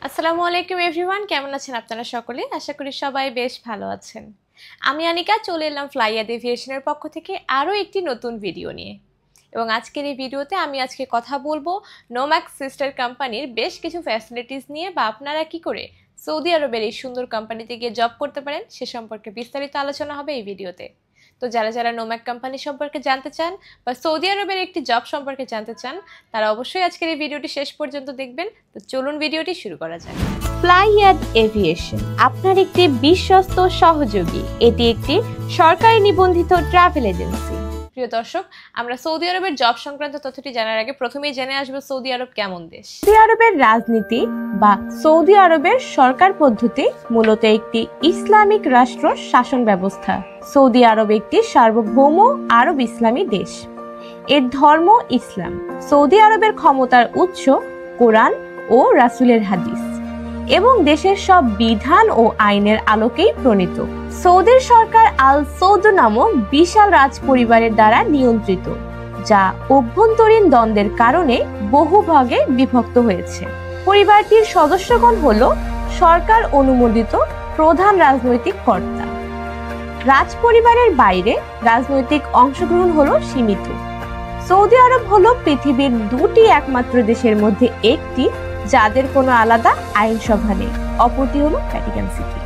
আসসালামু আলাইকুম এভরিওয়ান, কেমন আছেন আপনারা সকলে? আশা করি সবাই বেশ ভালো আছেন। আমি আনিকা চলে এলাম ফ্লাইয়াদ এভিয়েশনের পক্ষ থেকে আরও একটি নতুন ভিডিও নিয়ে। এবং আজকের এই ভিডিওতে আমি আজকে কথা বলবো নোম্যাক্স সিস্টার কোম্পানির বেশ কিছু ফ্যাসিলিটিস নিয়ে, বা আপনারা কি করে সৌদি আরবের এই সুন্দর কোম্পানিতে গিয়ে জব করতে পারেন সে সম্পর্কে বিস্তারিত আলোচনা হবে এই ভিডিওতে। তো যারা যারা নোম্যাক কোম্পানি সম্পর্কে জানতে চান বা সৌদি আরবের একটি জব সম্পর্কে জানতে চান, তারা অবশ্যই আজকের এই ভিডিওটি শেষ পর্যন্ত দেখবেন। তো চলুন ভিডিওটি শুরু করা যাক। ফ্লাইয়াদ এভিয়েশন আপনার একটি বিশ্বস্ত সহযোগী। এটি একটি সরকারি নিবন্ধিত ট্রাভেল এজেন্সি। প্রিয় দর্শক, আমরা সৌদি আরবের জব সংক্রান্ত তথ্যটি জানার আগে প্রথমেই জেনে আসবো সৌদি আরব কেমন দেশ। সৌদি আরবের রাজনীতি বা সৌদি আরবের সরকার পদ্ধতি মূলত একটি ইসলামিক রাষ্ট্র শাসন ব্যবস্থা। সৌদি আরব একটি সার্বভৌম আরব ইসলামী দেশ। এর ধর্ম ইসলাম। সৌদি আরবের ক্ষমতার উৎস কোরআন ও রাসূলের হাদিস এবং দেশের সব বিধান ও আইনের আলোকেই প্রণীত। সৌদির সরকার আল সৌদ নামক বিশাল রাজ পরিবারের দ্বারা নিয়ন্ত্রিত, যা অভ্যন্তরীণ দ্বন্দ্বের কারণে বহু ভাগে বিভক্ত হয়েছে। পরিবারটির সদস্যগণ হল সরকার অনুমোদিত প্রধান রাজনৈতিক কর্তা। রাজ পরিবারের বাইরে রাজনৈতিক অংশগ্রহণ হলো সীমিত। সৌদি আরব হলো পৃথিবীর দুটি একমাত্র দেশের মধ্যে একটি যাদের কোনো আলাদা আইনসভা নেই। অপরটি হলো ভ্যাটিকান সিটি।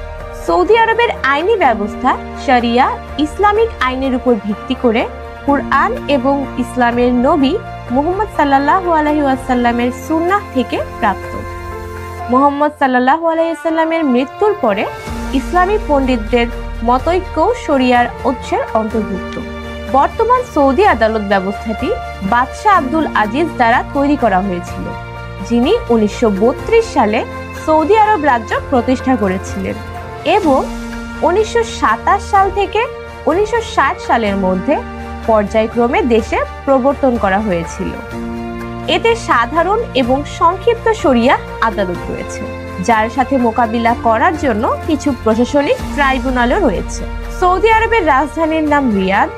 সৌদি আরবের আইনি ব্যবস্থা শরিয়া ইসলামিক আইনের উপর ভিত্তি করে কুরআন এবং ইসলামের নবী মুহাম্মদ সাল্লাল্লাহু আলাইহি ওয়াসাল্লামের সুন্নাহ থেকে প্রাপ্ত। মুহাম্মদ সাল্লাল্লাহু আলাইহি ওয়াসাল্লামের মৃত্যুর পরে ইসলামী পণ্ডিতদের মতৈক্য শরিয়ার উৎসের অন্তর্ভুক্ত। বর্তমান সৌদি আদালত ব্যবস্থাটি বাদশাহ আব্দুল আজিজ দ্বারা তৈরি করা হয়েছিল, যিনি 1932 সালে সৌদি আরব রাজ্য প্রতিষ্ঠা করেছিলেন এবং 1927 সাল থেকে 1960 সালের মধ্যে পর্যায়ক্রমে দেশে প্রবর্তন করা হয়েছিল। এতে সাধারণ এবং সংক্ষিপ্ত শরিয়া আদালত রয়েছে, যার সাথে মোকাবিলা করার জন্য কিছু প্রশাসনিক ট্রাইব্যুনালও রয়েছে। সৌদি আরবের রাজধানীর নাম রিয়াদ,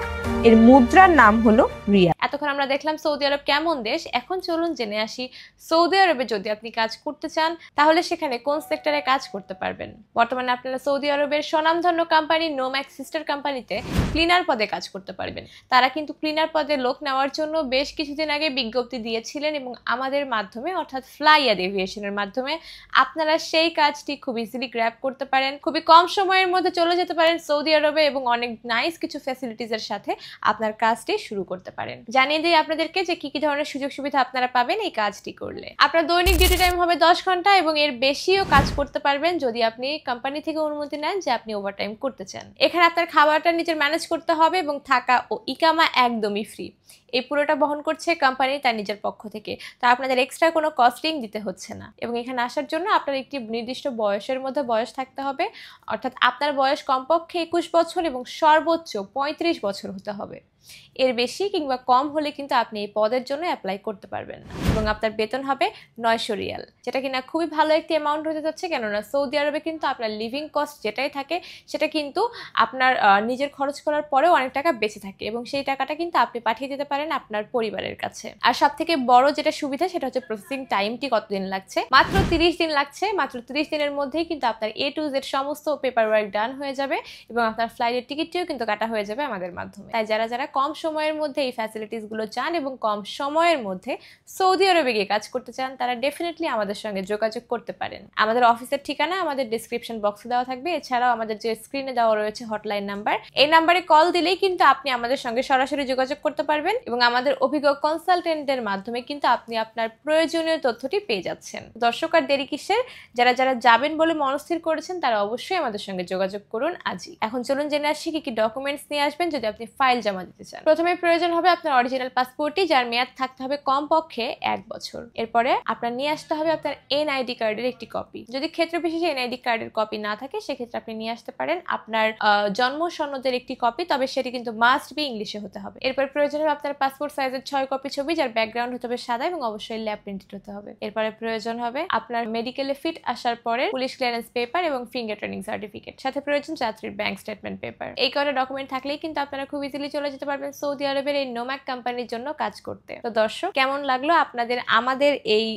এর মুদ্রার নাম হলো রিয়াল। এতক্ষণ আমরা দেখলাম সৌদি আরব কেমন দেশ। এখন চলুন জেনে আসি সৌদি আরবে যদি আপনি কাজ করতে চান তাহলে সেখানে কোন সেক্টরে কাজ করতে পারবেন। বর্তমানে আপনারা সৌদি আরবের স্বনামধন্য কোম্পানি নোম্যাক্স সিস্টার কোম্পানিতে ক্লিনার পদে কাজ করতে পারবেন। তারা কিন্তু ক্লিনার পদে লোক নেওয়ার জন্য বেশ কিছুদিন আগে বিজ্ঞপ্তি দিয়েছিলেন এবং আমাদের মাধ্যমে অর্থাৎ ফ্লাইয়াদ এভিয়েশনের মাধ্যমে আপনারা সেই কাজটি খুব ইজিলি গ্র্যাব করতে পারেন। খুবই কম সময়ের মধ্যে চলে যেতে পারেন সৌদি আরবে এবং অনেক নাইস কিছু ফ্যাসিলিটিসের সাথে আপনার কাজটি শুরু করতে পারেন। জানিয়ে দিই আপনাদেরকে যে কি কি ধরনের সুযোগ সুবিধা আপনারা পাবেন এই কাজটি করলে। আপনার দৈনিক ডিউটি টাইম হবে 10 ঘন্টা এবং এর বেশিও কাজ করতে পারবেন যদি আপনি কোম্পানি থেকে অনুমতি নেন যে আপনি ওভারটাইম করতে চান। এখানে আপনার খাবারটা নিজের ম্যানেজ করতে হবে এবং থাকা ও ইকামা একদমই ফ্রি। এই পুরোটা বহন করছে কোম্পানি তার নিজের পক্ষ থেকে, তা আপনাদের এক্সট্রা কোনো কস্টিং দিতে হচ্ছে না। এবং এখানে আসার জন্য আপনার একটি নির্দিষ্ট বয়সের মধ্যে বয়স থাকতে হবে, অর্থাৎ আপনার বয়স কমপক্ষে 21 বছর এবং সর্বোচ্চ 35 বছর হতে হবে। এর বেশি কিংবা কম হলে কিন্তু আপনি এই পদের জন্য অ্যাপ্লাই করতে পারবেন না। এবং আপনার বেতন হবে 900 রিয়াল, যেটা কিনা খুবই ভালো একটি অ্যামাউন্ট হতে যাচ্ছে। কেননা সৌদি আরবে কিন্তু আপনার লিভিং কস্ট যেটাই থাকে সেটা কিন্তু আপনার নিজের খরচ করার পরেও অনেক টাকা বেঁচে থাকে এবং সেই টাকাটা কিন্তু আপনি পাঠিয়ে দিতে পারেন আপনার পরিবারের কাছে। আর সব থেকে বড় যেটা সুবিধা সেটা হচ্ছে প্রসেসিং টাইমটি কতদিন লাগছে, মাত্র 30 দিন লাগছে। মাত্র 30 দিনের মধ্যেই কিন্তু আপনার A to Z সমস্ত পেপার ওয়ার্ক ডান হয়ে যাবে এবং আপনার ফ্লাইটের টিকিটটিও কিন্তু কাটা হয়ে যাবে আমাদের মাধ্যমে। তাই যারা যারা কম সময়ের মধ্যে এই ফ্যাসিলিটিসগুলো চান এবং কম সময়ের মধ্যে সৌদি আরবে গিয়ে কাজ করতে চান তারা ডেফিনেটলি আমাদের সঙ্গে যোগাযোগ করতে পারেন। আমাদের অফিসের ঠিকানা আমাদের ডেসক্রিপশন বক্সে দেওয়া থাকবে। এছাড়াও আমাদের যে স্ক্রিনে দেওয়া রয়েছে হটলাইন নাম্বার, এই নাম্বারে কল দিলেই কিন্তু আপনি আমাদের সঙ্গে সরাসরি যোগাযোগ করতে পারবেন এবং আমাদের অভিজ্ঞ কনসালটেন্টের মাধ্যমে কিন্তু আপনি আপনার প্রয়োজনীয় তথ্যটি পেয়ে যাচ্ছেন। দর্শক আর দেরি কিসের, যারা যারা যাবেন বলে মনস্থির করেছেন তারা অবশ্যই আমাদের সঙ্গে যোগাযোগ করুন আজই। এখন চলুন জেনে আসি কি কি ডকুমেন্টস নিয়ে আসবেন যদি আপনি ফাইল জমা দিতে চান। প্রথমে প্রয়োজন হবে আপনার অরিজিনাল পাসপোর্টটি, যার মেয়াদ থাকতে হবে কমপক্ষে 1 বছর। এরপরে আপনার নিয়ে আসতে হবে আপনার এনআইডি কার্ডের একটি কপি। যদি ক্ষেত্র বিশেষে এনআইডি কার্ডের কপি না থাকে সেক্ষেত্রে আপনি নিয়ে আসতে পারেন আপনার জন্ম সনদের একটি কপি, তবে সেটি কিন্তু মাস্ট বি ইংলিশে হতে হবে। এরপর প্রয়োজন হবে আপনার পাসপোর্ট সাইজের 6 কপি ছবি, যার ব্যাকগ্রাউন্ড হতে হবে সাদা এবং অবশ্যই ল্যাব প্রিন্টেড হতে হবে। এরপরে প্রয়োজন হবে আপনার মেডিকেলে ফিট আসার পরে পুলিশ ক্লিয়ারেন্স পেপার এবং ফিঙ্গার ট্রেনিং সার্টিফিকেট, সাথে প্রয়োজন যাত্রীর ব্যাংক স্টেটমেন্ট পেপার। এই কটা ডকুমেন্ট থাকলেই কিন্তু আপনারা খুব ইজিলি চলে যেতে পারবেন সৌদি আরবের এই নোম্যাক কোম্পানির জন্য কাজ করতে। তো দর্শক, কেমন লাগলো আপনাদের আমাদের এই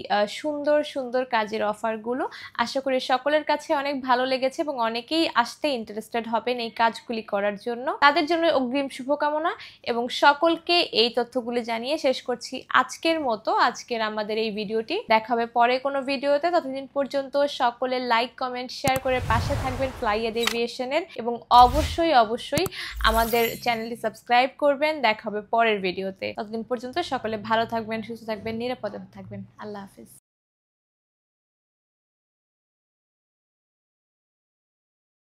সুন্দর সুন্দর কাজের অফারগুলো? আশা করি সকলের কাছে অনেক ভালো লেগেছে এবং অনেকেই আসতে ইন্টারেস্টেড হবেন এই কাজগুলি করার জন্য। তাদের জন্য অগ্রিম শুভকামনা এবং সকলকে এই তথ্যগুলি জানিয়ে শেষ করছি আজকের আমাদের এই ভিডিওটি। দেখা হবে পরে কোনো ভিডিওতে। ততদিন পর্যন্ত সকলে লাইক, কমেন্ট, শেয়ার করে পাশে থাকবেন ফ্লাইয়াদ এভিয়েশনের এবং অবশ্যই আমাদের চ্যানেলটি সাবস্ক্রাইব করবেন। দেখা হবে পরের ভিডিওতে। ততদিন পর্যন্ত সকলে ভালো থাকবেন, সুস্থ থাকবেন, নিরাপদে থাকবেন। আল্লাহ হাফিজ।